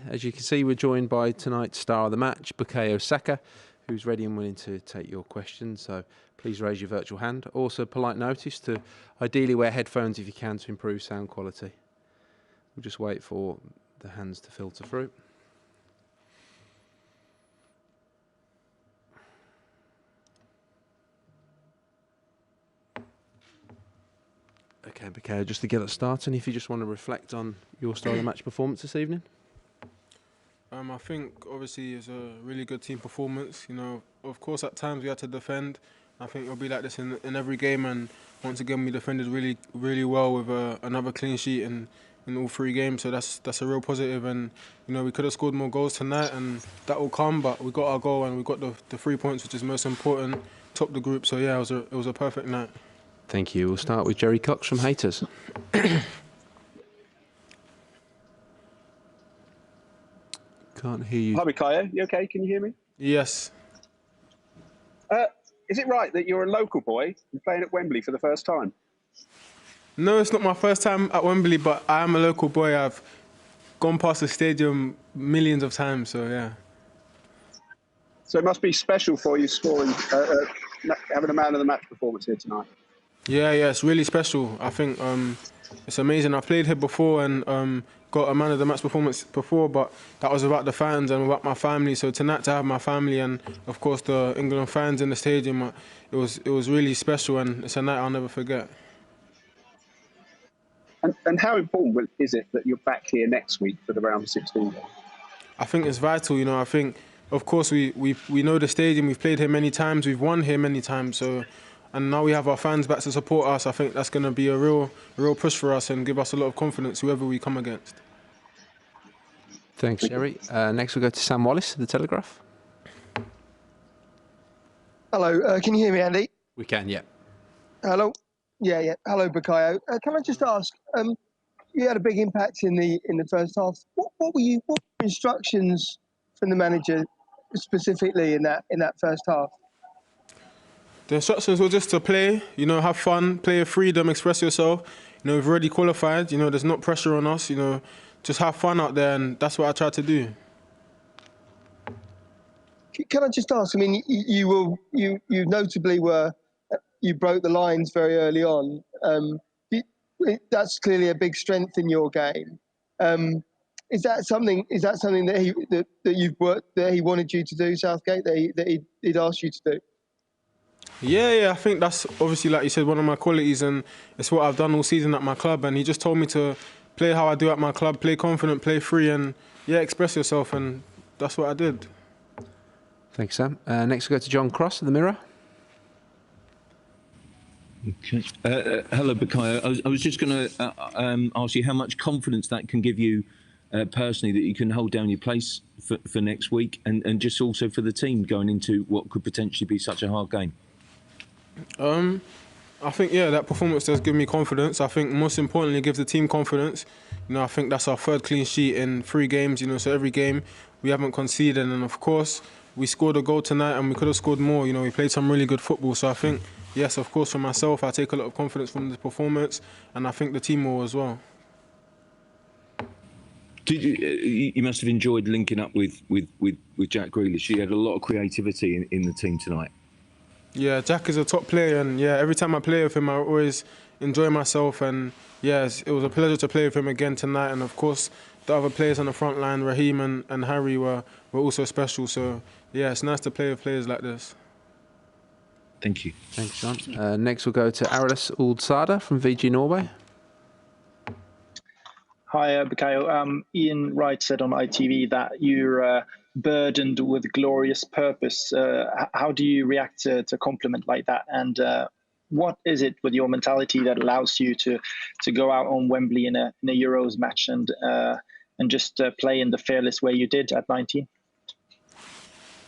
As you can see, we're joined by tonight's star of the match, Bukayo Saka, who's ready and willing to take your questions. So please raise your virtual hand. Also, polite notice to ideally wear headphones if you can to improve sound quality. We'll just wait for the hands to filter through. Okay, Bukayo, just to get us started, if you just want to reflect on your style of the match performance this evening. I think obviously it's a really good team performance. You know, of course at times we had to defend. I think it'll be like this in every game, and once again we defended really well with another clean sheet in all 3 games. So that's a real positive. And you know, we could have scored more goals tonight, and that will come. But we got our goal and we got the 3 points, which is most important. Top the group. So yeah, it was a perfect night. Thank you. We'll start with Jerry Cox from Haters. Can't hear you. Hi, Bukayo. You okay? Can you hear me? Yes. Is it right that you're a local boy and playing at Wembley for the first time? No, it's not my first time at Wembley, but I am a local boy. I've gone past the stadium millions of times, so yeah. So it must be special for you scoring, having a man of the match performance here tonight. Yeah, it's really special. I think it's amazing. I've played here before and got a man of the match performance before, but that was about the fans and about my family. So tonight to have my family and of course the England fans in the stadium, it was really special, and it's a night I'll never forget. And how important is it that you're back here next week for the round of 16? I think it's vital. You know, I think of course we know the stadium. We've played here many times. We've won here many times. So. And now we have our fans back to support us. I think that's going to be a real push for us and give us a lot of confidence, whoever we come against. Thanks, Jerry. Next we'll go to Sam Wallace of The Telegraph. Hello, can you hear me, Andy? We can, yeah. Hello? Yeah. Hello, Bukayo. Can I just ask, you had a big impact in the first half. What were your instructions from the manager specifically in that first half? The instructions were just to play, you know, have fun, play with freedom, express yourself. You know, we've already qualified, you know, there's not pressure on us, you know, just have fun out there, and that's what I tried to do. Can I just ask, I mean, you notably you broke the lines very early on. That's clearly a big strength in your game. Is that something that he wanted you to do, Southgate, that he'd asked you to do? Yeah, I think that's obviously, like you said, one of my qualities, and it's what I've done all season at my club. And he just told me to play how I do at my club, play confident, play free, and yeah, express yourself, and that's what I did. Thanks, Sam. Next we go to John Cross of The Mirror. Okay. Hello, Bukayo. I was just going to ask you how much confidence that can give you personally, that you can hold down your place for next week, and just also for the team going into what could potentially be such a hard game. I think, yeah, that performance does give me confidence. I think most importantly, it gives the team confidence. You know, I think that's our 3rd clean sheet in 3 games, you know, so every game we haven't conceded. And of course, we scored a goal tonight and we could have scored more. You know, we played some really good football. So I think, yes, of course, for myself, I take a lot of confidence from this performance, and I think the team will as well. You must have enjoyed linking up with Jack Grealish. You had a lot of creativity in the team tonight. Yeah, Jack is a top player, and yeah, every time I play with him, I always enjoy myself. And yes, it was a pleasure to play with him again tonight. And of course, the other players on the front line, Raheem and Harry, were also special. So yeah, it's nice to play with players like this. Thank you. Thanks, John. Next we'll go to Arilis Uldsada from VG Norway. Hi, Bukayo. Ian Wright said on ITV that you're burdened with glorious purpose. How do you react to a compliment like that? And what is it with your mentality that allows you to go out on Wembley in a Euros match and just play in the fearless way you did at 19?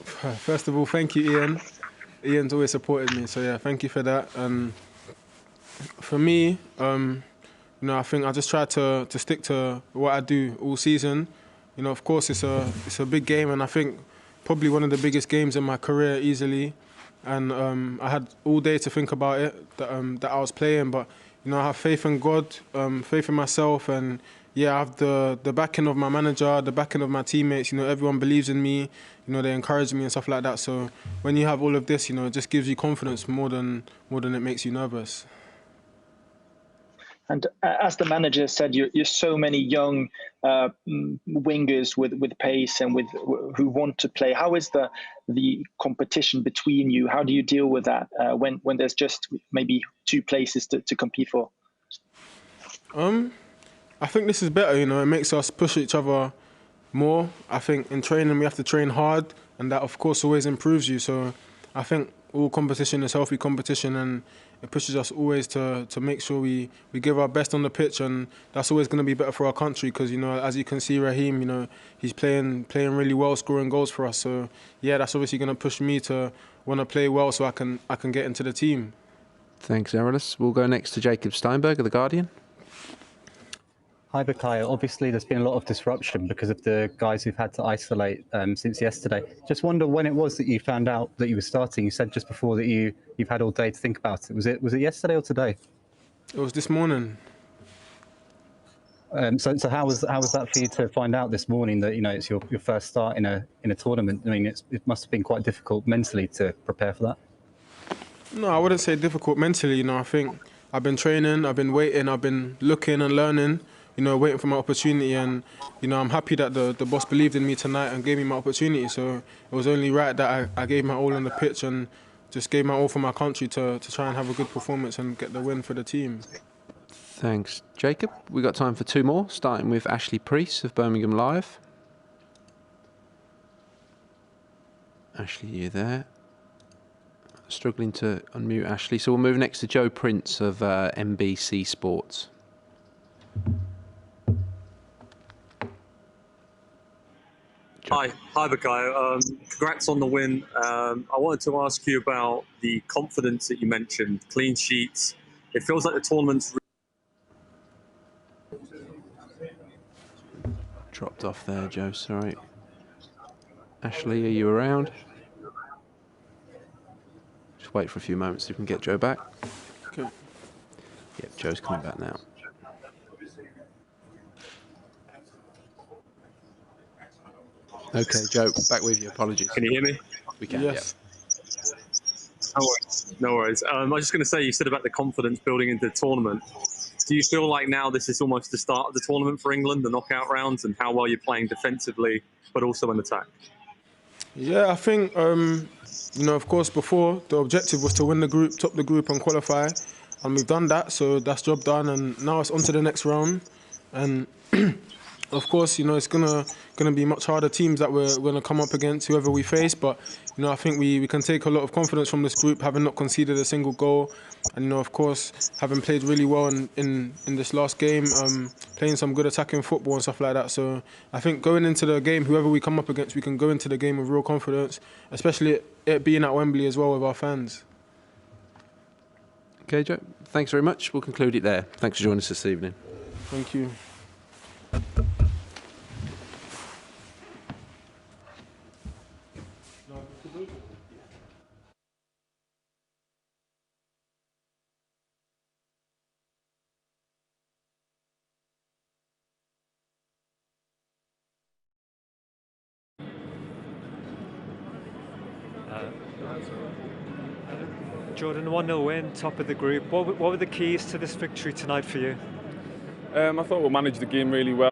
First of all, thank you, Ian. Ian's always supported me, so yeah, thank you for that. And for me, you know, I think I just try to stick to what I do all season. You know, of course, it's a big game, and I think probably one of the biggest games in my career easily. And I had all day to think about it, that I was playing. But, you know, I have faith in God, faith in myself, and, yeah, I have the backing of my manager, the backing of my teammates. You know, everyone believes in me. You know, they encourage me and stuff like that. So when you have all of this, you know, it just gives you confidence more than it makes you nervous. And as the manager said, you're so many young wingers with pace and who want to play. How is the competition between you? How do you deal with that when there's just maybe two places to compete for? I think this is better. You know, it makes us push each other more. I think in training we have to train hard, and that of course always improves you. So I think all competition is healthy competition, and it pushes us always to make sure we give our best on the pitch, and that's always going to be better for our country because, you know, as you can see, Raheem, you know, he's playing really well, scoring goals for us. So yeah, that's obviously going to push me to want to play well so I can get into the team. Thanks, Errolus. We'll go next to Jacob Steinberg of The Guardian. Hi, Bukayo. Obviously, there's been a lot of disruption because of the guys who've had to isolate since yesterday. Just wonder when it was that you found out that you were starting. You said just before that you've had all day to think about it. Was it yesterday or today? It was this morning. So how was that for you to find out this morning that, you know, it's your first start in a tournament? I mean, it must have been quite difficult mentally to prepare for that. No, I wouldn't say difficult mentally. You know, I think I've been training, I've been waiting, I've been looking and learning. You know, waiting for my opportunity, and you know, I'm happy that the boss believed in me tonight and gave me my opportunity. So it was only right that I gave my all on the pitch and just gave my all for my country to try and have a good performance and get the win for the team. Thanks, Jacob. We've got time for two more, starting with Ashley Preece of Birmingham Live. Ashley, you there? Struggling to unmute Ashley. So we'll move next to Joe Prince of NBC Sports. Hi, Bukayo. Congrats on the win. I wanted to ask you about the confidence that you mentioned, clean sheets. It feels like the tournament's Dropped off there, Joe, sorry. Ashley, are you around? Just wait for a few moments so we can get Joe back. Okay. Yep, Joe's coming back now. Okay, Joe, back with you. Apologies. Can you hear me? We can, Yes. No worries. No worries. I was just going to say, you said about the confidence building into the tournament. Do you feel like now this is almost the start of the tournament for England, the knockout rounds, and how well you're playing defensively, but also in attack? Yeah, I think, you know, of course, before the objective was to win the group, top the group and qualify. And we've done that, so that's job done. And now it's on to the next round. And of course, you know, it's gonna be much harder teams that we're gonna come up against, whoever we face. But you know, I think we can take a lot of confidence from this group, having not conceded a single goal, and you know, of course, having played really well in this last game, playing some good attacking football and stuff like that. So I think going into the game, whoever we come up against, we can go into the game with real confidence, especially it being at Wembley as well with our fans. Okay, Joe, thanks very much. We'll conclude it there. Thanks for joining us this evening. Thank you. Jordan, 1-0 win, top of the group. What were the keys to this victory tonight for you? I thought we managed the game really well.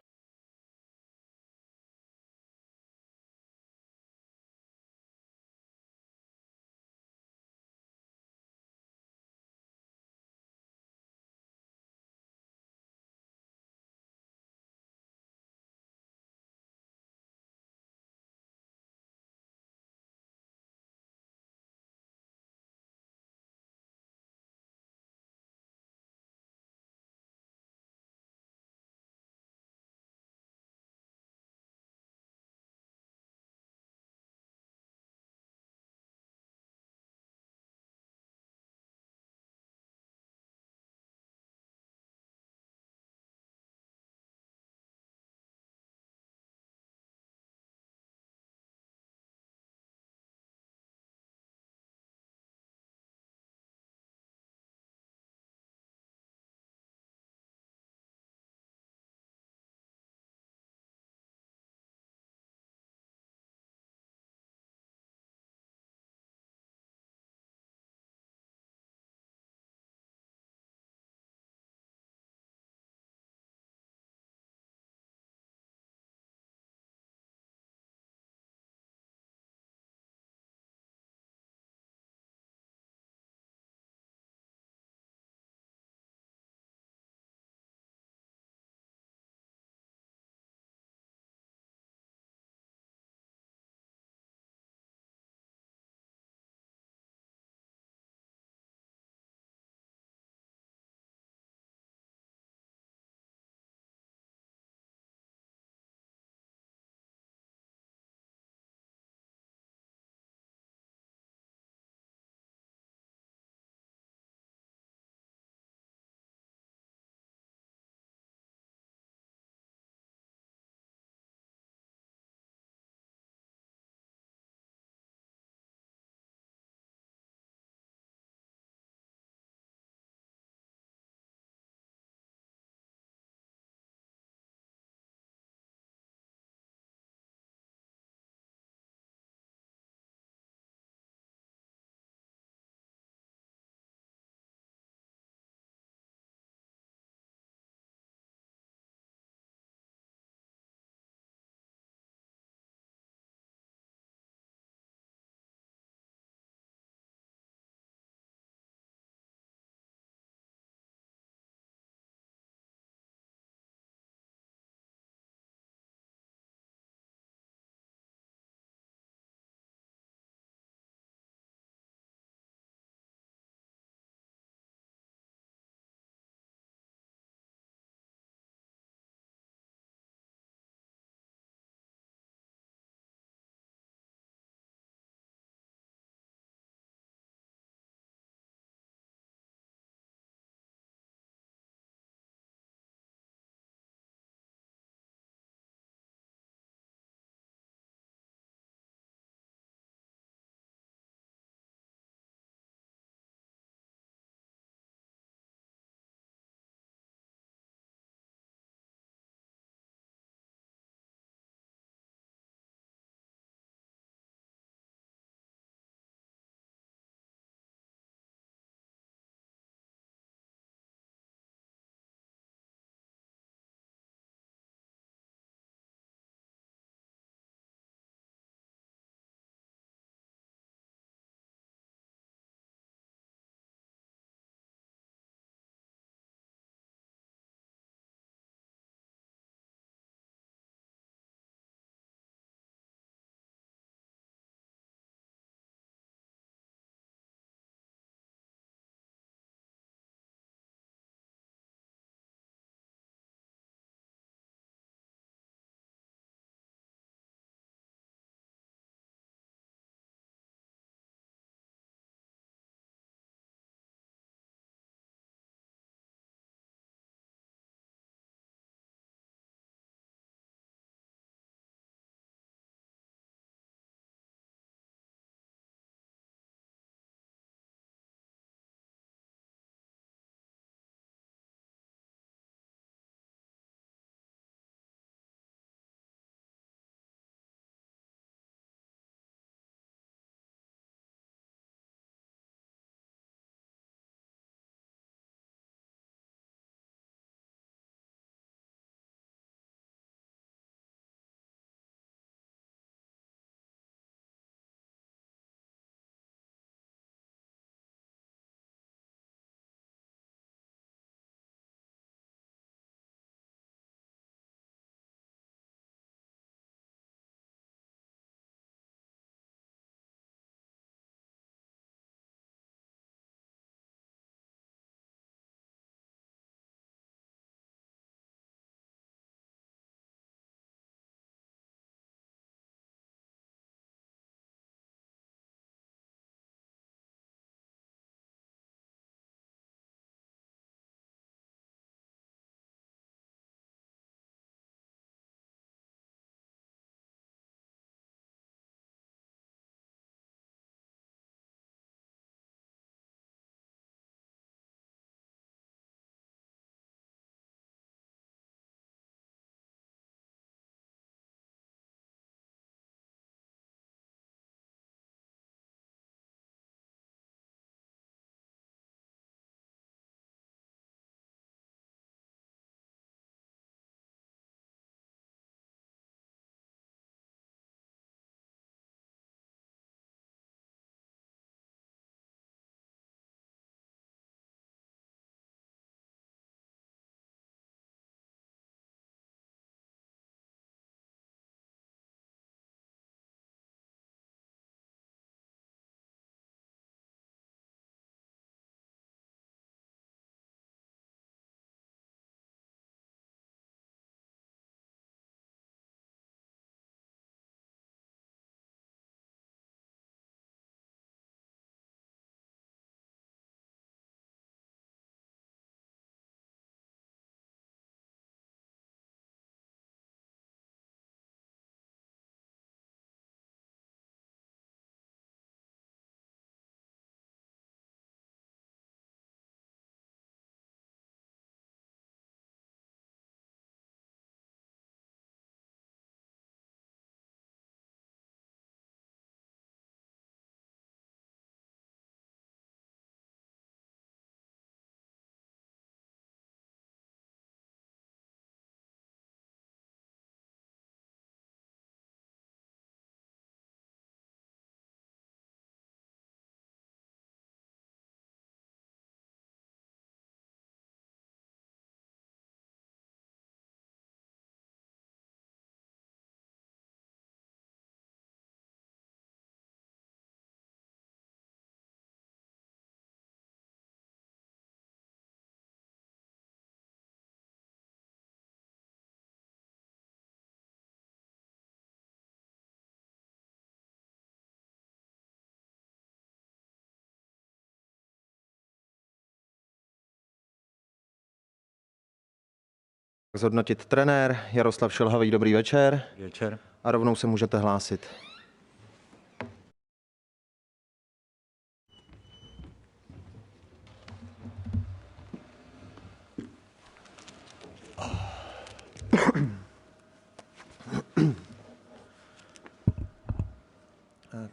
Zhodnotit trenér Jaroslav Šilhavý, dobrý večer. Večer. A rovnou se můžete hlásit.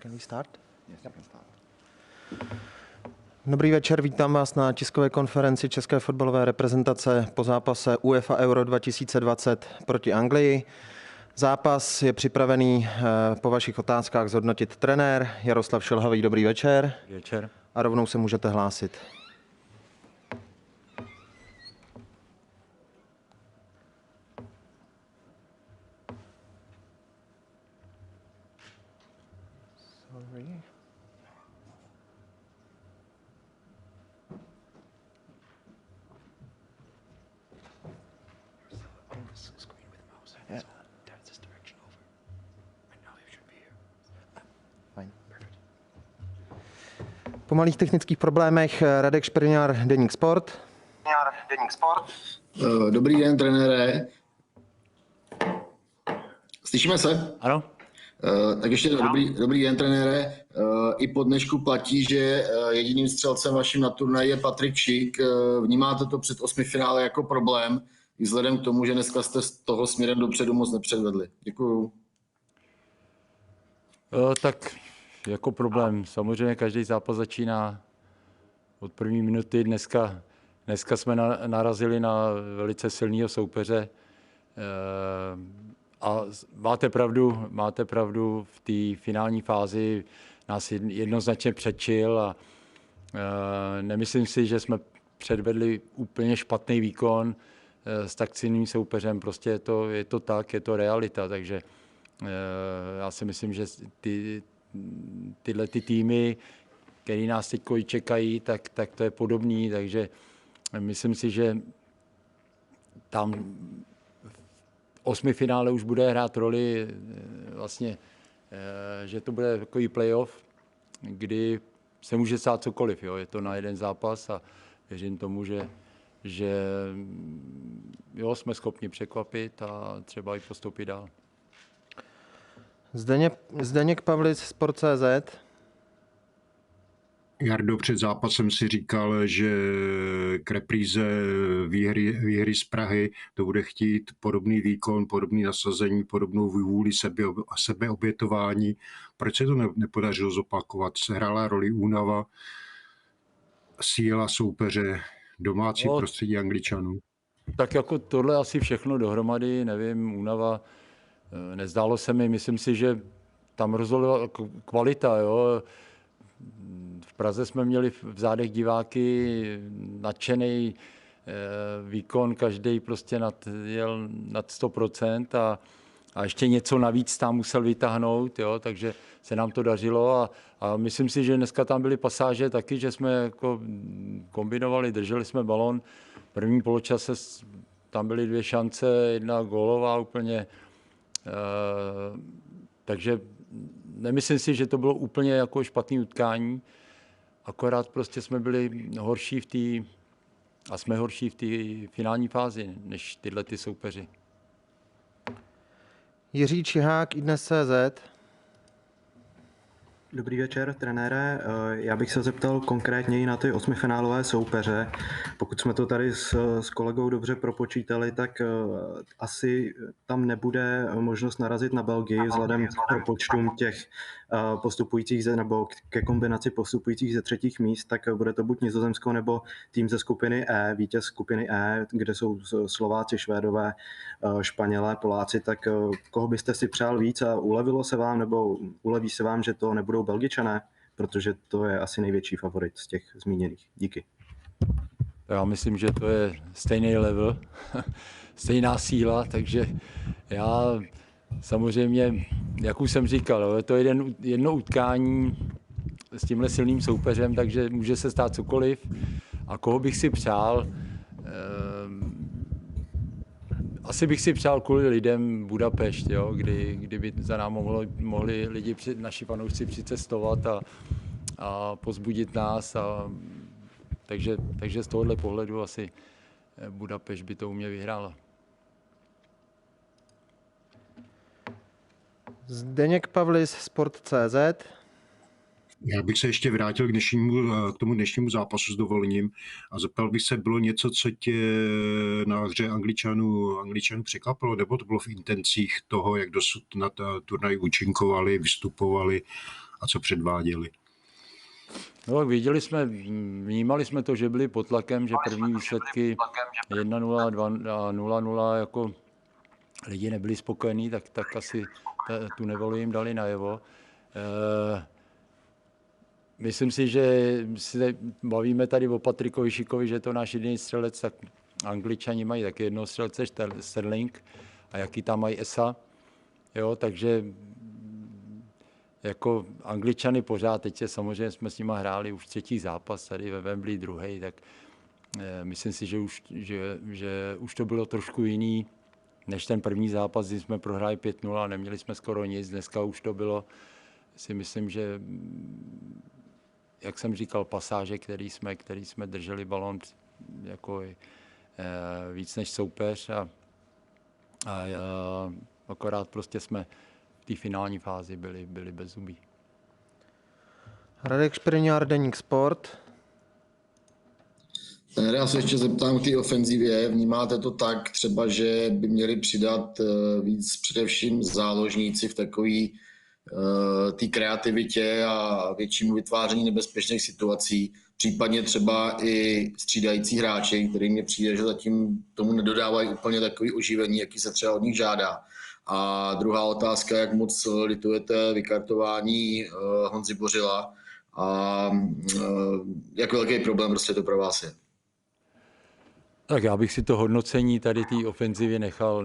Can we start? Yes, you can start. Dobrý večer, vítám vás na tiskové konferenci české fotbalové reprezentace po zápase UEFA Euro 2020 proti Anglii. Zápas je připravený po vašich otázkách zhodnotit trenér Jaroslav Šilhavý, dobrý večer. Večer. A rovnou se můžete hlásit. Po malých technických problémech Radek Šprňár, Deník Sport. Dobrý den, trenére. Slyšíme se? Ano. Tak ještě dobrý den, trenére. I po dnešku platí, že jediným střelcem vaším na turnaji je Patrik Šik. Vnímáte to před osmifinále jako problém, i vzhledem k tomu, že dneska jste z toho směrem dopředu moc nepředvedli. Děkuju. Tak jako problém. Samozřejmě každý zápas začíná od první minuty. Dneska jsme narazili na velice silného soupeře. A máte pravdu, v té finální fázi nás jednoznačně předčil a nemyslím si, že jsme předvedli úplně špatný výkon s tak silným soupeřem. Prostě je to tak, je to realita, takže já si myslím, že tyhle týmy, které nás teď čekají, tak to je podobný, takže myslím si, že tam v osmifinále už bude hrát roli vlastně, že to bude takový playoff, kdy se může stát cokoliv, jo? Je to na jeden zápas a věřím tomu, že jo, jsme schopni překvapit a třeba i postoupit dál. Zdeněk Pavlic, Sport.cz. Jardo, před zápasem si říkal, že k repríze výhry z Prahy to bude chtít podobný výkon, podobný nasazení, podobnou vůli sebeobětování. Proč se to nepodařilo zopakovat? Hrála roli únava, síla soupeře, domácí prostředí Angličanů? Tak jako tohle asi všechno dohromady, nevím, únava. Nezdálo se mi, myslím si, že tam rozhodla kvalita. Jo. V Praze jsme měli v zádech diváky, nadšený výkon, každý prostě jel nad 100% a ještě něco navíc tam musel vytáhnout, jo, takže se nám to dařilo a myslím si, že dneska tam byly pasáže taky, že jsme jako kombinovali, drželi jsme balon. V prvním poločase tam byly 2 šance, 1 gólová úplně. Takže nemyslím si, že to bylo úplně jako špatné utkání, akorát prostě jsme byli horší jsme horší v té finální fázi, než tyhle ty soupeři. Jiří Čihák, iDnes.cz. Dobrý večer, trenére. Já bych se zeptal konkrétněji na ty osmifinálové soupeře. Pokud jsme to tady s kolegou dobře propočítali, tak asi tam nebude možnost narazit na Belgii vzhledem k propočtům těch postupujících nebo ke kombinaci postupujících ze třetích míst, tak bude to buď Nizozemsko nebo tým ze skupiny E, vítěz skupiny E, kde jsou Slováci, Švédové, Španělé, Poláci, tak koho byste si přál víc a ulevilo se vám nebo uleví se vám, že to nebudou Belgičané, protože to je asi největší favorit z těch zmíněných. Díky. Já myslím, že to je stejný level, stejná síla, takže já samozřejmě, jak už jsem říkal, je to jedno utkání s tímhle silným soupeřem, takže může se stát cokoliv. A koho bych si přál? Asi bych si přál kvůli lidem Budapešť, jo, kdyby za námi mohli lidi, naši fanoušci přicestovat a pozbudit nás. Takže z tohohle pohledu asi Budapešť by to u mě vyhrála. Zdeněk Pavlis, Sport.cz. Já bych se ještě vrátil k tomu dnešnímu zápasu s dovolením a zeptal bych se, bylo něco, co tě na hře Angličanů překvapilo, nebo to bylo v intencích toho, jak dosud na turnaji účinkovali, vystupovali a co předváděli? No tak vnímali jsme to, že byli pod tlakem, že první výsledky 1-0, 2-0, jako lidi nebyli spokojení, tak asi tu nevolu jim dali najevo. Myslím si, že si bavíme tady o Patrikovi Šikovi, že je to náš jediný střelec, tak Angličani mají taky jednoho střelce, Sterling, a jaký tam mají Esa. Jo, takže jako Angličany pořád, teď samozřejmě jsme s nimi hráli už třetí zápas tady ve Wembley, druhý, tak myslím si, že už to bylo trošku jiný než ten první zápas, kdy jsme prohráli 5-0 a neměli jsme skoro nic. Dneska už to bylo, si myslím, že jak jsem říkal, pasáže, který jsme drželi balón jako víc než soupeř a akorát prostě jsme v té finální fázi byli bez zubí. Radek Špriňár, Deník Sport. Já se ještě zeptám k té ofenzivě. Vnímáte to tak třeba, že by měli přidat víc především záložníci v takové té kreativitě a většímu vytváření nebezpečných situací, případně třeba i střídající hráči, který mně přijde, že zatím tomu nedodávají úplně takový oživení, jaký se třeba od nich žádá. A druhá otázka, jak moc litujete vykartování Honzy Bořila a jak velký problém prostě to pro vás je? Tak já bych si to hodnocení tady té ofenzivě nechal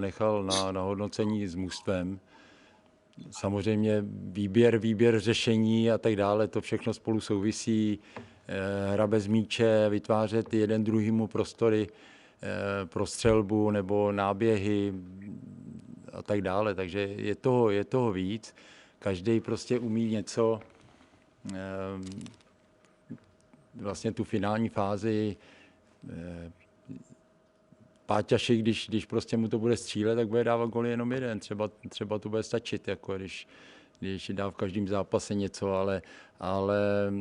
na hodnocení s mužstvem. Samozřejmě výběr řešení a tak dále, to všechno spolu souvisí. Hra bez míče, vytvářet jeden druhýmu prostory pro střelbu nebo náběhy a tak dále. Takže je toho víc. Každý prostě umí něco. Vlastně tu finální fázi Páťaši, když prostě mu to bude střílet, tak bude dávat goly jenom jeden. Třeba to bude stačit, jako když dá v každém zápase něco, ale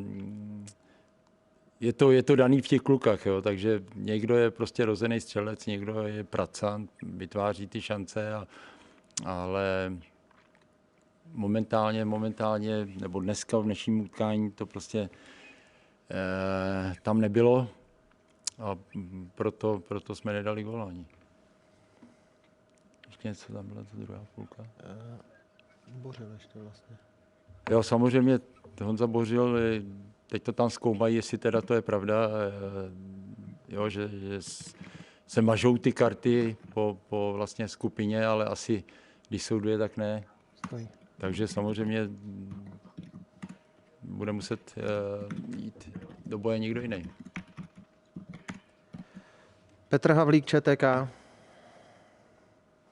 je to daný v těch klukách, jo? Takže někdo je prostě rozený střelec, někdo je pracant, vytváří ty šance, ale momentálně, nebo dneska v dnešním utkání to prostě tam nebylo. A proto jsme nedali gól ani. Ještě něco tam byla ta druhá půlka. Bořil ještě vlastně. Jo, samozřejmě Honza Bořil, teď to tam zkoumají, jestli teda to je pravda, jo, že se mažou ty karty po vlastně skupině, ale asi když jsou dvě, tak ne. Takže samozřejmě bude muset jít do boje někdo jiný. Petr Havlík, ČTK.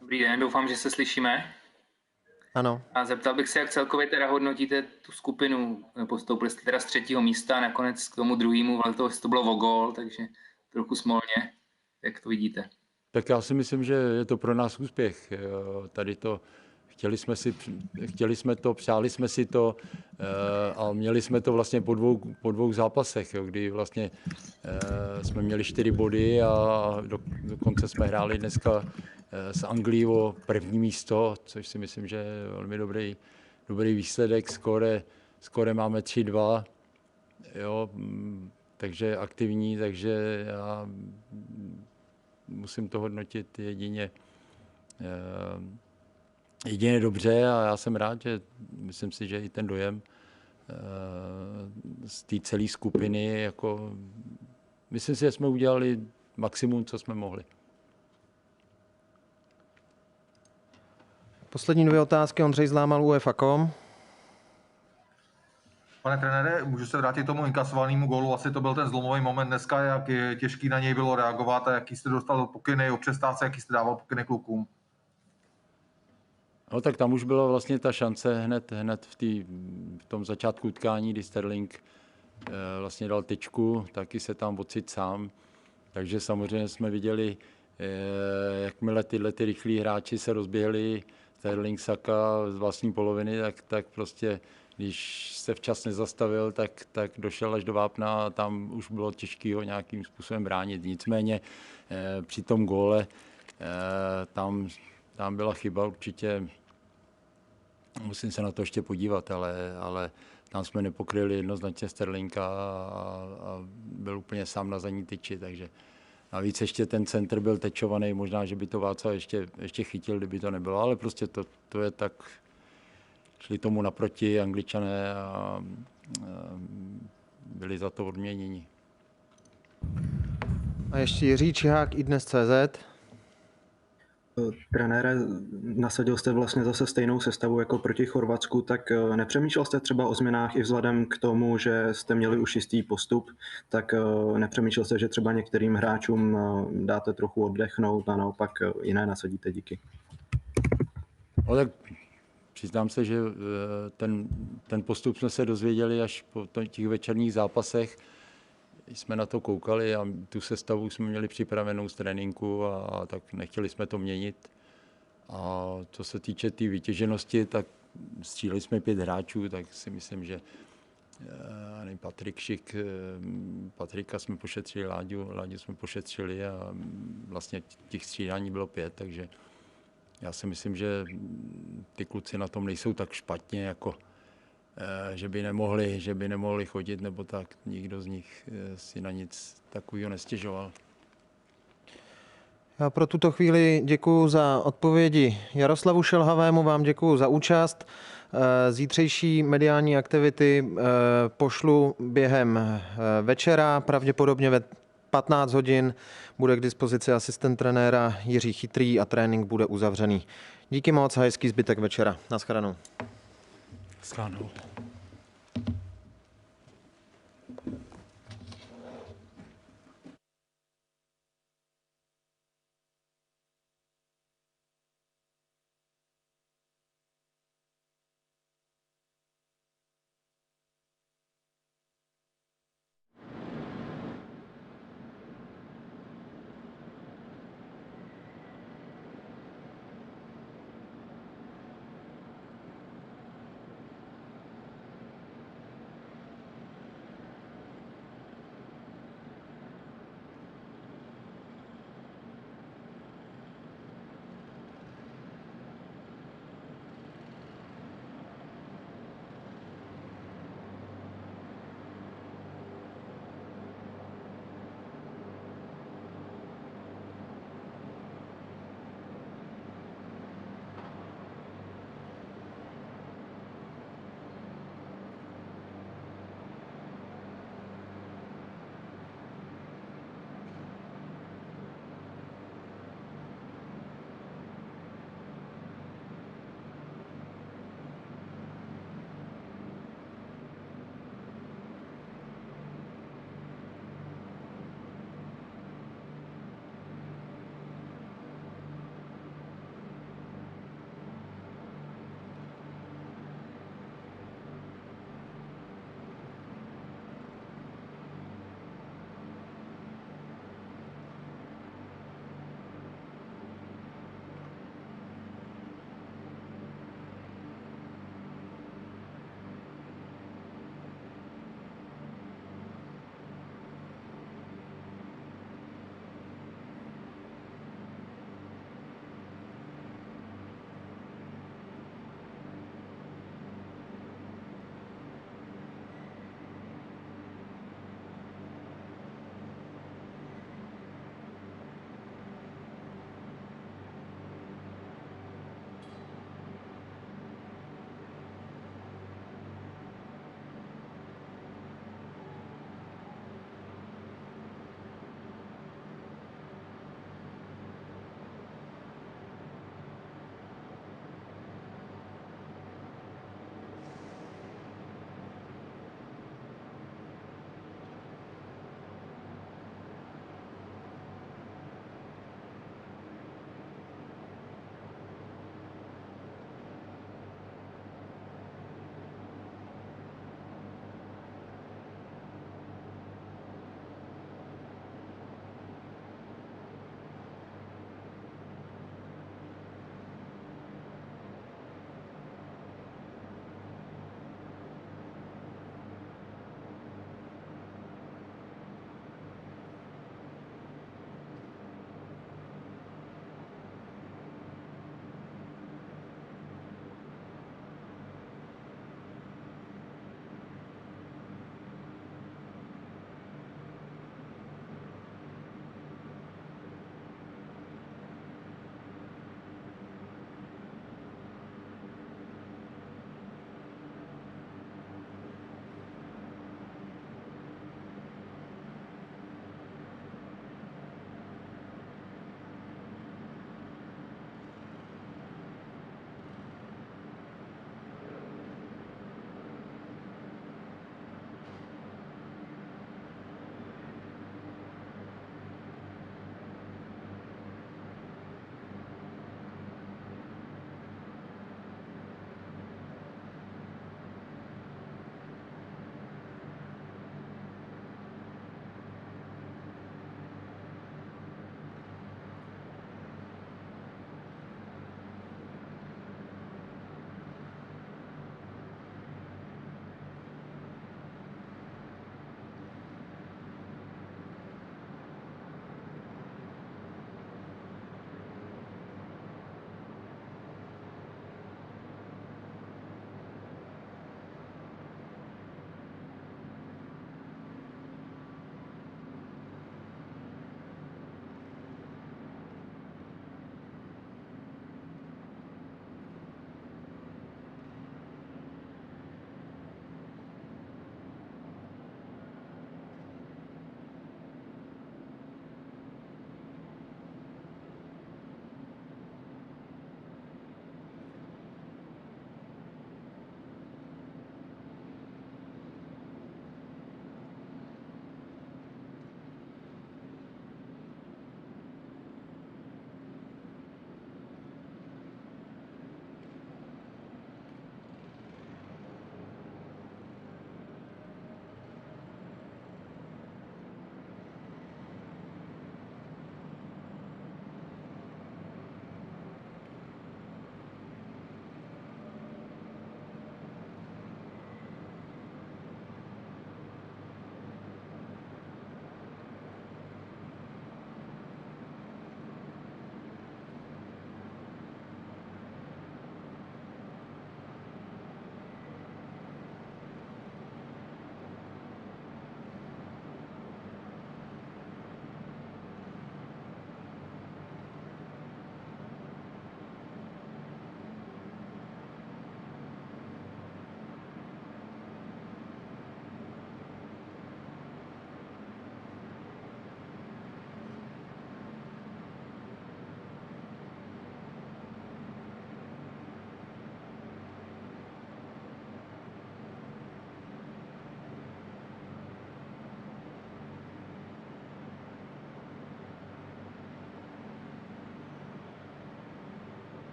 Dobrý den, doufám, že se slyšíme. Ano. A zeptal bych se, jak celkově teda hodnotíte tu skupinu. Postoupili jste teda z 3. místa, nakonec k tomu druhému, ale to bylo o gól, takže trochu smolně. Jak to vidíte? Tak já si myslím, že je to pro nás úspěch. Tady to chtěli jsme to, přáli jsme si to a měli jsme to vlastně po dvou zápasech, jo, kdy vlastně jsme měli 4 body a dokonce jsme hráli dneska s Anglií o první místo, což si myslím, že je velmi dobrý výsledek. Skóre máme 3-2, jo, takže aktivní, takže já musím to hodnotit jedině dobře a já jsem rád, že myslím si, že i ten dojem z té celé skupiny, jako myslím si, že jsme udělali maximum, co jsme mohli. Poslední 2 otázky, Ondřej Zlámal, UEFA.com. Pane trenére, můžu se vrátit k tomu inkasovanému gólu? Asi to byl ten zlomový moment dneska, jak těžký na něj bylo reagovat a jaký jste dostal pokyny o přestávce, jaký jste dával pokyny klukům? No tak tam už byla vlastně ta šance hned v tom začátku utkání, kdy Sterling vlastně dal tyčku, taky se tam ocit sám. Takže samozřejmě jsme viděli, jakmile tyhle rychlí hráči se rozběhli Sterling Saka z vlastní poloviny, tak prostě, když se včas nezastavil, tak došel až do vápna a tam už bylo těžké ho nějakým způsobem bránit. Nicméně při tom góle tam byla chyba určitě, musím se na to ještě podívat, ale tam jsme nepokryli jednoznačně Sterlinga a byl úplně sám na zadní tyči, takže navíc ještě ten centr byl tečovaný, možná, že by to Václav ještě chytil, kdyby to nebylo, ale prostě to je tak, šli tomu naproti Angličané a byli za to odměněni. A ještě Jiří Čihák, iDnes.cz. Trenére, nasadil jste vlastně zase stejnou sestavu jako proti Chorvatsku, tak nepřemýšlel jste třeba o změnách i vzhledem k tomu, že jste měli už jistý postup, tak nepřemýšlel jste, že třeba některým hráčům dáte trochu oddechnout a naopak jiné nasadíte? Díky. No tak přiznám se, že ten postup jsme se dozvěděli až po těch večerních zápasech. Jsme na to koukali a tu sestavu jsme měli připravenou z tréninku a tak nechtěli jsme to měnit. A co se týče té vytěženosti, tak stříleli jsme 5 hráčů, tak si myslím, že Patrik Šik, Patrika jsme pošetřili, Láďu jsme pošetřili a vlastně těch střídání bylo 5, takže já si myslím, že ty kluci na tom nejsou tak špatně, jako že by nemohli chodit, nebo tak. Nikdo z nich si na nic takového nestěžoval. Já pro tuto chvíli děkuji za odpovědi Jaroslavu Šelhavému, vám děkuji za účast. Zítřejší mediální aktivity pošlu během večera, pravděpodobně ve 15 hodin bude k dispozici asistent trenéra Jiří Chytrý a trénink bude uzavřený. Díky moc a hezký zbytek večera. Naschledanou. Naschledanou.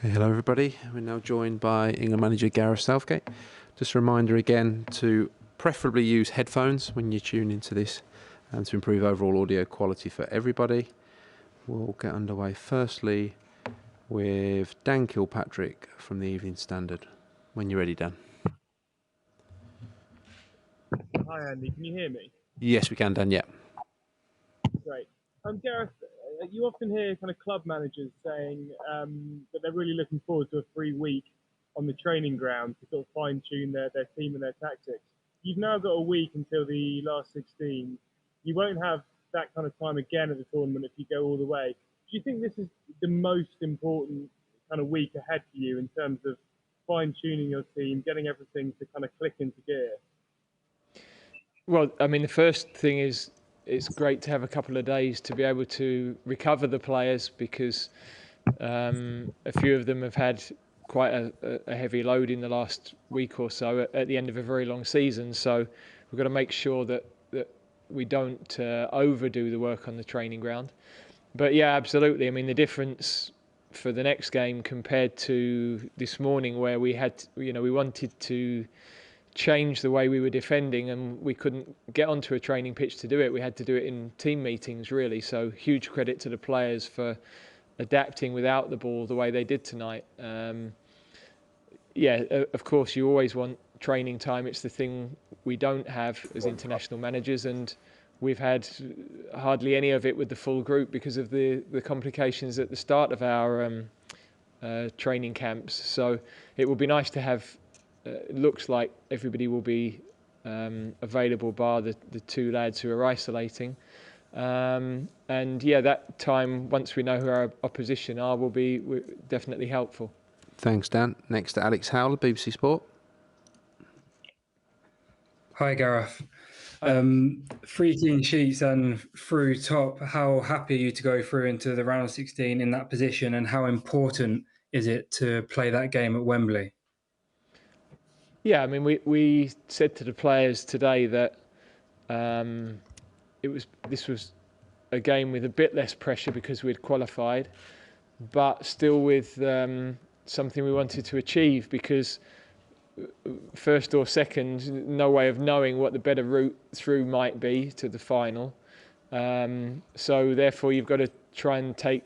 Okay, hello everybody. We're now joined by England manager Gareth Southgate. Just a reminder again to preferably use headphones when you tune into this and to improve overall audio quality for everybody. We'll get underway firstly with Dan Kilpatrick from the Evening Standard. When you're ready, Dan. Hi Andy, can you hear me? Yes, we can, Dan, yeah. Great. Gareth, you often hear kind of club managers saying that they're really looking forward to a free week on the training ground to sort of fine-tune their team and their tactics. You've now got a week until the last 16. You won't have that kind of time again at the tournament if you go all the way. Do you think this is the most important kind of week ahead for you in terms of fine-tuning your team, getting everything to kind of click into gear? Well, I mean, the first thing is it's great to have a couple of days to be able to recover the players because a few of them have had quite a heavy load in the last week or so at the end of a very long season. So we've got to make sure that we don't overdo the work on the training ground. But yeah, absolutely. I mean, the difference for the next game compared to this morning where we had, we wanted to change the way we were defending and we couldn't get onto a training pitch to do it. We had to do it in team meetings, really. So huge credit to the players for adapting without the ball the way they did tonight. Yeah, of course, you always want training time. It's the thing we don't have as international managers, and we've had hardly any of it with the full group because of the complications at the start of our training camps. So it will be nice to have. It looks like everybody will be available bar the two lads who are isolating. And yeah, that time, once we know who our opposition are, will be definitely helpful. Thanks, Dan. Next to Alex Howler, BBC Sport. Hi, Gareth. 3 clean sheets and through top. How happy are you to go through into the round of 16 in that position, and how important is it to play that game at Wembley? Yeah, I mean, we said to the players today that this was a game with a bit less pressure because we'd qualified, but still with something we wanted to achieve because first or second, no way of knowing what the better route through might be to the final. So therefore, you've got to try and take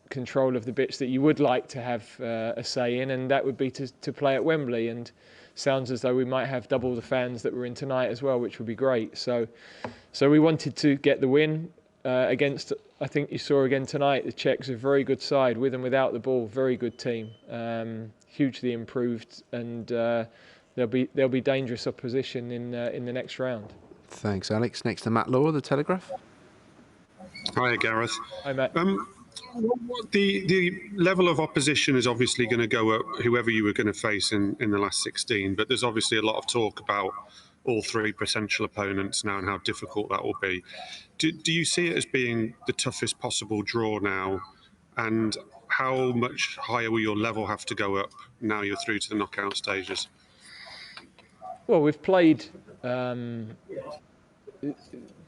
control of the bits that you would like to have a say in, and that would be to play at Wembley. And sounds as though we might have double the fans that were in tonight as well, which would be great. So we wanted to get the win against, I think you saw again tonight, the Czechs are a very good side, with and without the ball, very good team, hugely improved, and there'll be dangerous opposition in the next round. Thanks, Alex. Next to Matt Law, The Telegraph. Hi, Gareth. Hi, Matt. The level of opposition is obviously going to go up, whoever you were going to face in the last 16, but there's obviously a lot of talk about all 3 potential opponents now and how difficult that will be. Do you see it as being the toughest possible draw now, and how much higher will your level have to go up now you're through to the knockout stages? Well, we've played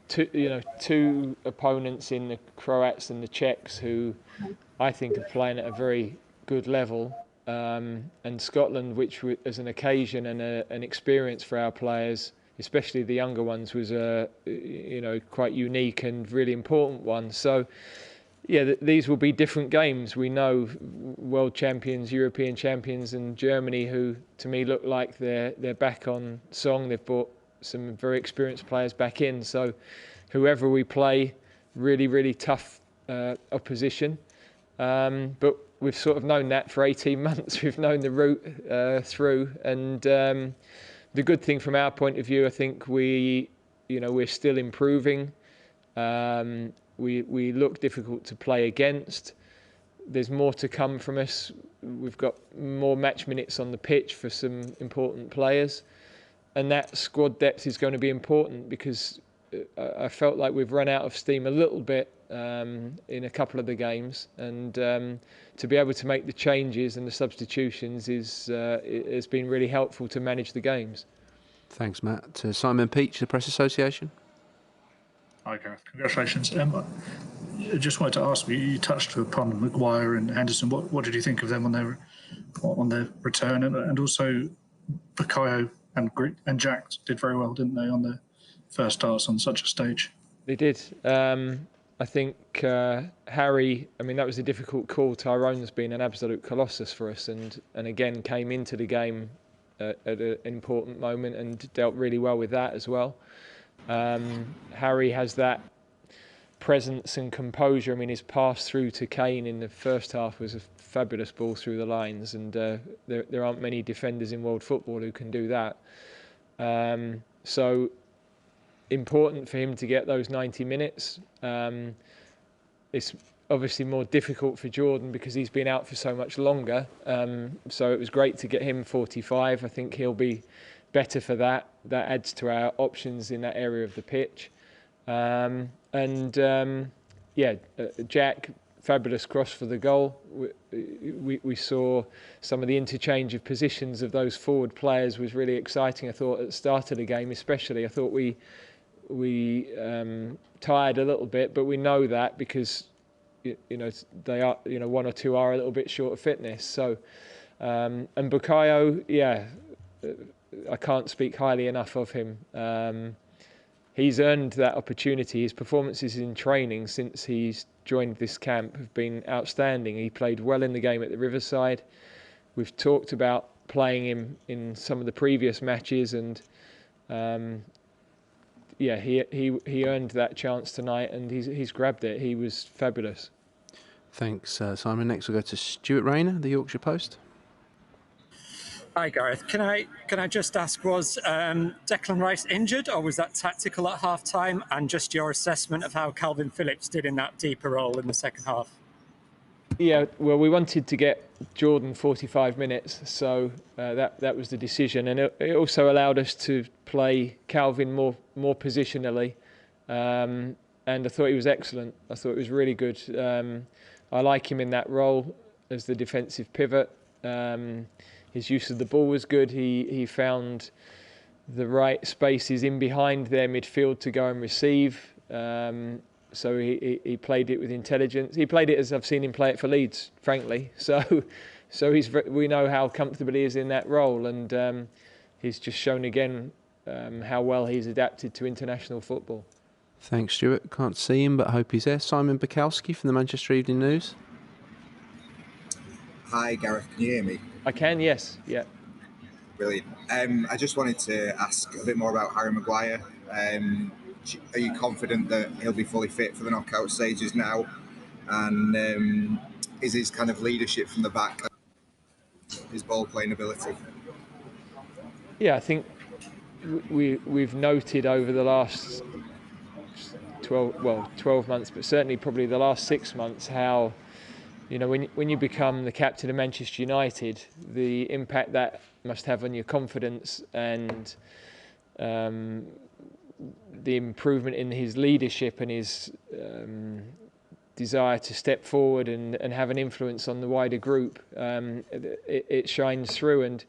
two opponents in the Croats and the Czechs who I think are playing at a very good level, and Scotland, which as an occasion and an experience for our players, especially the younger ones, was a quite unique and really important one. So yeah, these will be different games. We know world champions, European champions, and Germany, who to me look like they're back on song. They've brought some very experienced players back in. So whoever we play, really, really tough opposition. But we've sort of known that for 18 months. We've known the route through. And the good thing from our point of view, I think we're still improving. We look difficult to play against. There's more to come from us. We've got more match minutes on the pitch for some important players. And that squad depth is going to be important because I felt like we've run out of steam a little bit in a couple of the games. And to be able to make the changes and the substitutions has been really helpful to manage the games. Thanks, Matt. Simon Peach, the Press Association. Hi, Gareth. Congratulations. I just wanted to ask you touched upon Maguire and Henderson. What did you think of them on their on their return, and also Bukayo and Jack did very well, didn't they, on their first starts on such a stage? They did. I think Harry, I mean, that was a difficult call. Tyrone's been an absolute colossus for us, and again came into the game at an important moment and dealt really well with that as well. Harry has that presence and composure. I mean, his pass through to Kane in the first half was a fabulous ball through the lines, and there aren't many defenders in world football who can do that. So important for him to get those 90 minutes. It's obviously more difficult for Jordan because he's been out for so much longer. So it was great to get him 45. I think he'll be better for that. That adds to our options in that area of the pitch. Jack, fabulous cross for the goal. We saw some of the interchange of positions of those forward players was really exciting. I thought at the start of the game especially, I thought we tired a little bit, but we know that because they are, one or two are a little bit short of fitness. So and Bukayo, I can't speak highly enough of him. He's earned that opportunity. His performances in training since he's joined this camp have been outstanding. He played well in the game at the Riverside. We've talked about playing him in some of the previous matches, and he earned that chance tonight, and he's grabbed it. He was fabulous. Thanks, Simon. Next we'll go to Stuart Rayner, the Yorkshire Post. Hi, Gareth. Can I just ask, was Declan Rice injured, or was that tactical at half-time? And just your assessment of how Calvin Phillips did in that deeper role in the second half. Yeah, well, we wanted to get Jordan 45 minutes, so that was the decision, and it also allowed us to play Calvin more positionally, and I thought he was excellent. I thought it was really good. I like him in that role as the defensive pivot. His use of the ball was good. He found the right spaces in behind their midfield to go and receive. So he played it with intelligence. He played it as I've seen him play it for Leeds, frankly. So we know how comfortable he is in that role, and he's just shown again how well he's adapted to international football. Thanks, Stuart. Can't see him, but hope he's there. Simon Bukowski from the Manchester Evening News. Hi, Gareth. Can you hear me? I can, yes. Yeah. Brilliant. I just wanted to ask a bit more about Harry Maguire. Are you confident that he'll be fully fit for the knockout stages now? And is his kind of leadership from the back, his ball-playing ability? Yeah, I think we've noted over the last 12 months, but certainly probably the last 6 months, how when you become the captain of Manchester United, the impact that must have on your confidence and the improvement in his leadership and his desire to step forward and have an influence on the wider group. It shines through, and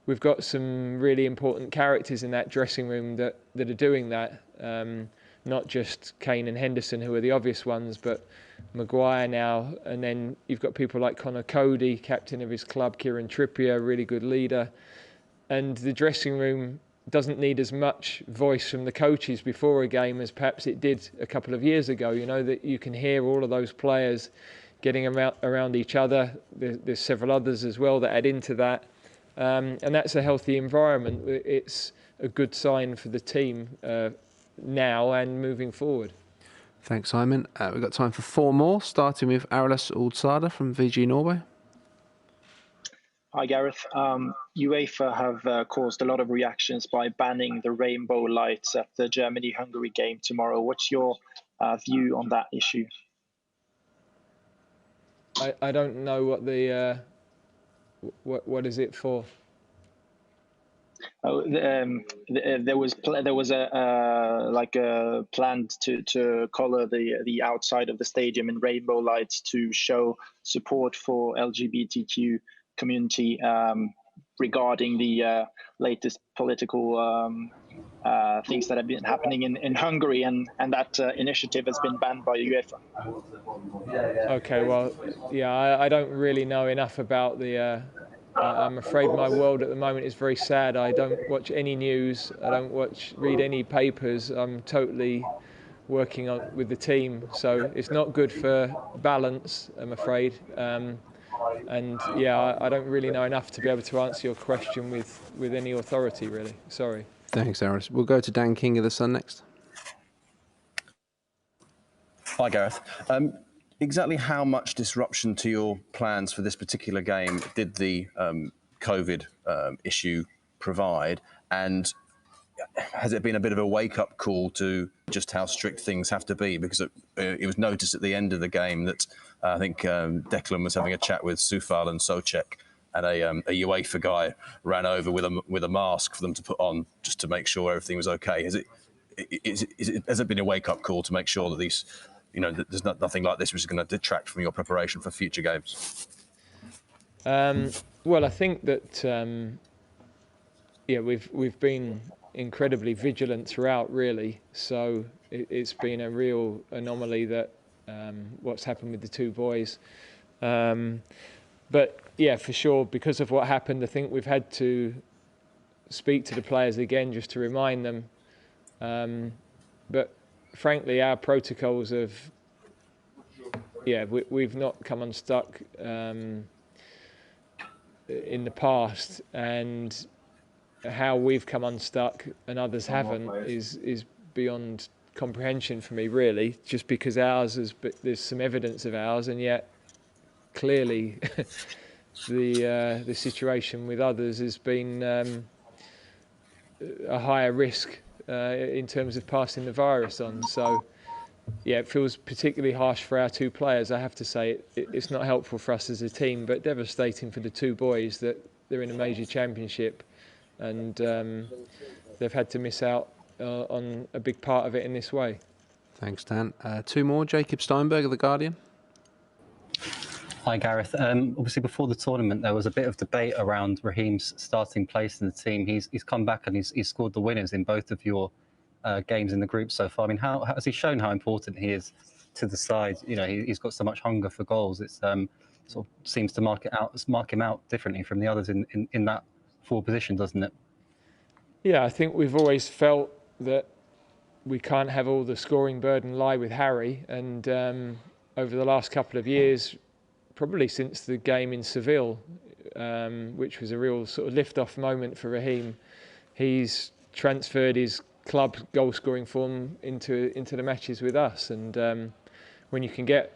we've got some really important characters in that dressing room that are doing that. Not just Kane and Henderson, who are the obvious ones, but Maguire now, and then you've got people like Connor Cody, captain of his club, Kieran Trippier, really good leader, and the dressing room doesn't need as much voice from the coaches before a game as perhaps it did a couple of years ago. That you can hear all of those players getting around each other. There's several others as well that add into that, and that's a healthy environment. It's a good sign for the team now and moving forward. Thanks, Simon. We've got time for 4 more, starting with Arilas Uldsada from VG Norway. Hi, Gareth. UEFA have caused a lot of reactions by banning the rainbow lights at the Germany-Hungary game tomorrow. What's your view on that issue? I don't know what the what is it for? There was a planned to color the outside of the stadium in rainbow lights to show support for LGBTQ community regarding the latest political things that have been happening in Hungary, and that initiative has been banned by UEFA. Okay, well, yeah, I don't really know enough about the I'm afraid my world at the moment is very sad. I don't watch any news. I don't read any papers. I'm totally working with the team, so it's not good for balance, I'm afraid. And yeah, I don't really know enough to be able to answer your question with any authority, really. Sorry. Thanks, Aris. We'll go to Dan King of The Sun next. Hi, Gareth. Exactly how much disruption to your plans for this particular game did the COVID issue provide? And has it been a bit of a wake-up call to just how strict things have to be? Because it was noticed at the end of the game that I think Declan was having a chat with Soufal and Soucek, and a UEFA guy ran over with a mask for them to put on just to make sure everything was okay. Has it been a wake-up call to make sure that these, that there's nothing like this which is going to detract from your preparation for future games? Well, I think that we've been incredibly vigilant throughout, really. So it's been a real anomaly that what's happened with the two boys. But yeah, for sure, because of what happened, I think we've had to speak to the players again just to remind them. But frankly, our protocols have, we've not come unstuck in the past, and how we've come unstuck and others haven't is beyond comprehension for me, really. Just because there's some evidence of ours, and yet clearly the situation with others has been a higher risk in terms of passing the virus on. So yeah, it feels particularly harsh for our two players, I have to say. It's not helpful for us as a team, but devastating for the two boys that they're in a major championship, and they've had to miss out on a big part of it in this way. Thanks, Dan. Two more. Jacob Steinberg of The Guardian. Hi, Gareth. Obviously, before the tournament, there was a bit of debate around Raheem's starting place in the team. He's come back and he's scored the winners in both of your games in the group so far. I mean, how has he shown how important he is to the side? He's got so much hunger for goals. It's sort of seems to mark him out differently from the others in that forward position, doesn't it? Yeah, I think we've always felt that we can't have all the scoring burden lie with Harry, and over the last couple of years, probably since the game in Seville, which was a real sort of lift-off moment for Raheem, he's transferred his club goal-scoring form into the matches with us. And when you can get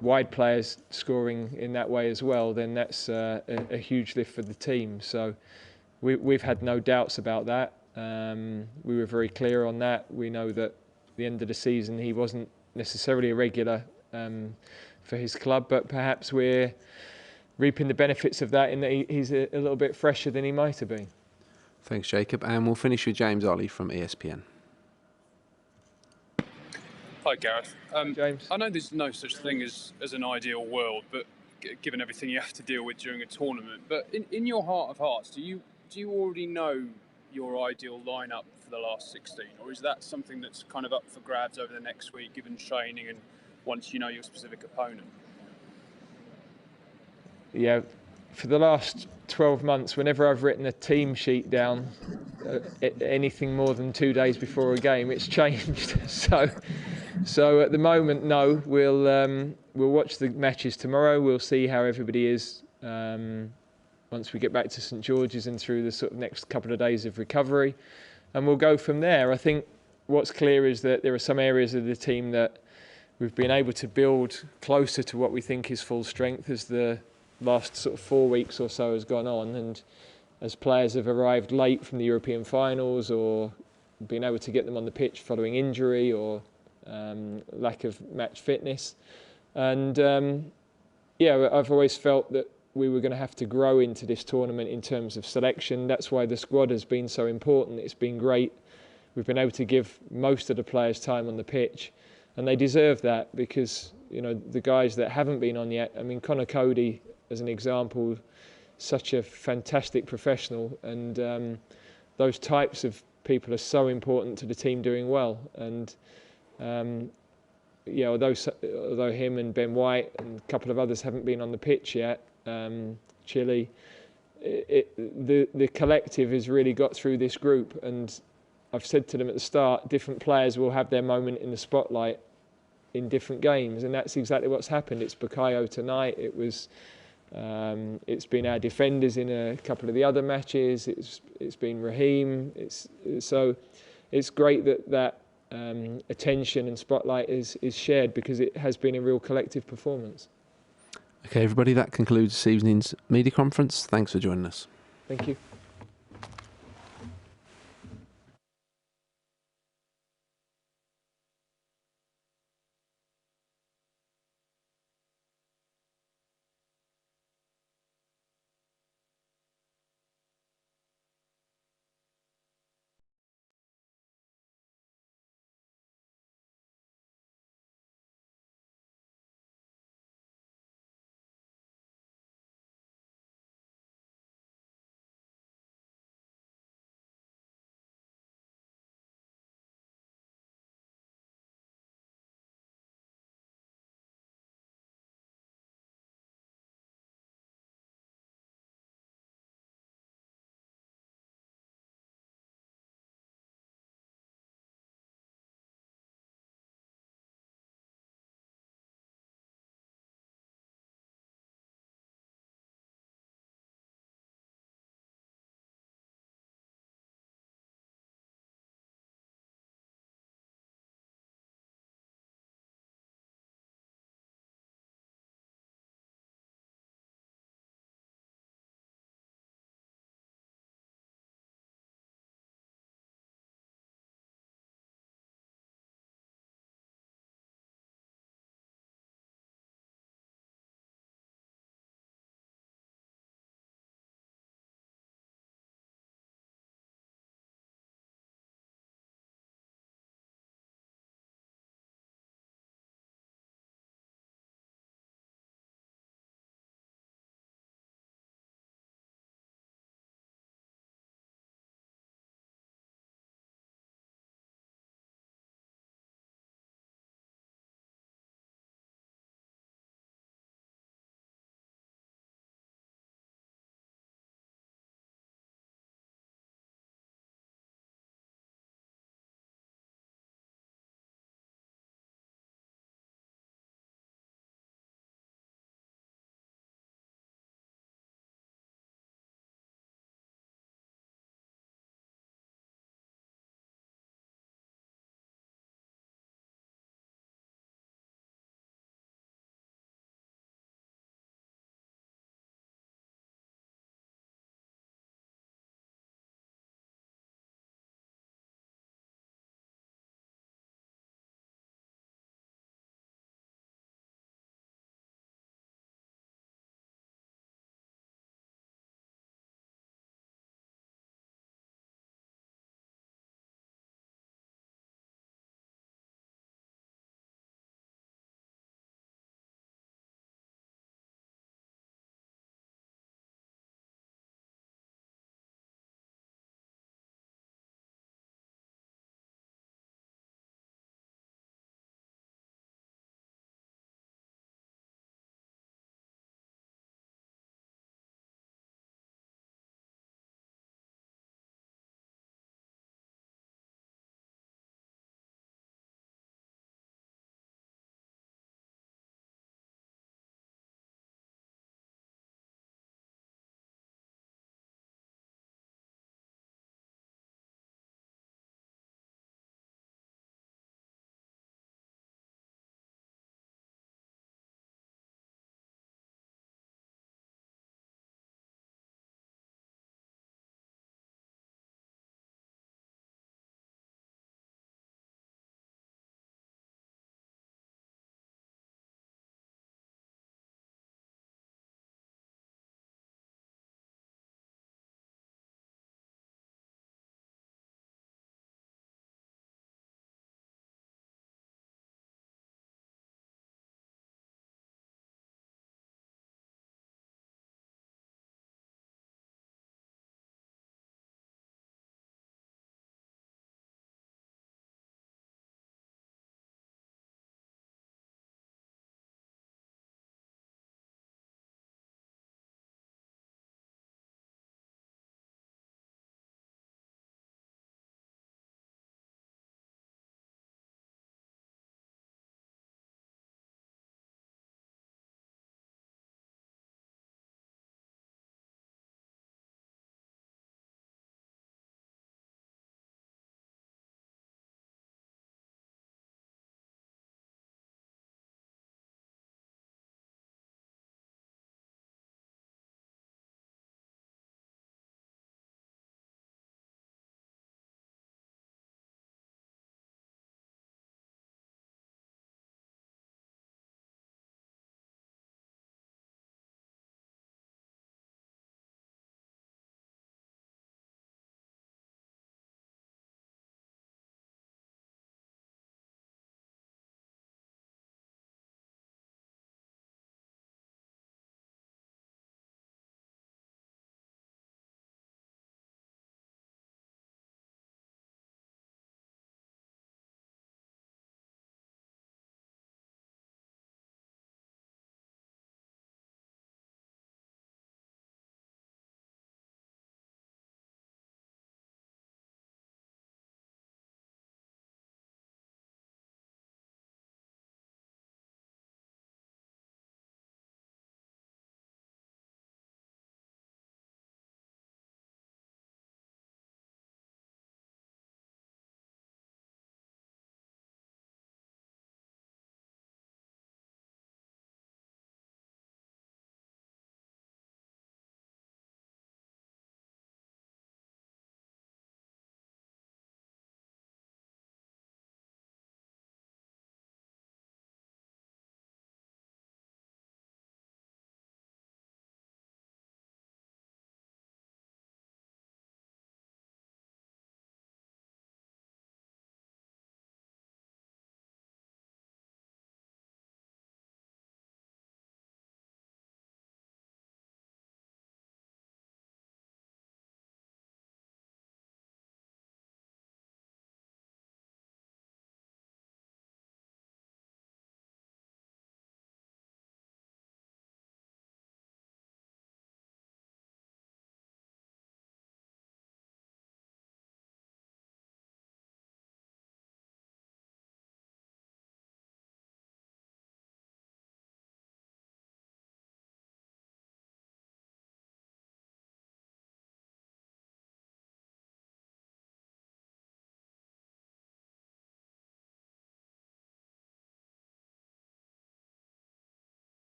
wide players scoring in that way as well, then that's a huge lift for the team. So we've had no doubts about that. We were very clear on that. We know that at the end of the season he wasn't necessarily a regular for his club, but perhaps we're reaping the benefits of that in that he's a little bit fresher than he might have been. Thanks, Jacob. And we'll finish with James Ollie from ESPN. Hi, Gareth. James. I know there's no such thing as an ideal world, but given everything you have to deal with during a tournament, but in your heart of hearts, do you already know your ideal lineup for the last 16, or is that something that's kind of up for grabs over the next week, given training and once you know your specific opponent? Yeah, for the last 12 months, whenever I've written a team sheet down, anything more than 2 days before a game, it's changed. So at the moment, no. We'll watch the matches tomorrow. We'll see how everybody is once we get back to St George's and through the sort of next couple of days of recovery, and we'll go from there. I think what's clear is that there are some areas of the team that we've been able to build closer to what we think is full strength as the last sort of 4 weeks or so has gone on, and as players have arrived late from the European finals or been able to get them on the pitch following injury or lack of match fitness. And I've always felt that we were going to have to grow into this tournament in terms of selection. That's why the squad has been so important. It's been great. We've been able to give most of the players time on the pitch, and they deserve that because, the guys that haven't been on yet, I mean, Conor Cody, as an example, such a fantastic professional, and those types of people are so important to the team doing well. And although him and Ben White and a couple of others haven't been on the pitch yet, Chile, the collective has really got through this group, and I've said to them at the start, different players will have their moment in the spotlight in different games, and that's exactly what's happened. It's Bukayo tonight. It's been our defenders in a couple of the other matches. It's been Raheem. It's great that attention and spotlight is shared, because it has been a real collective performance. Okay, everybody, that concludes this evening's media conference. Thanks for joining us. Thank you.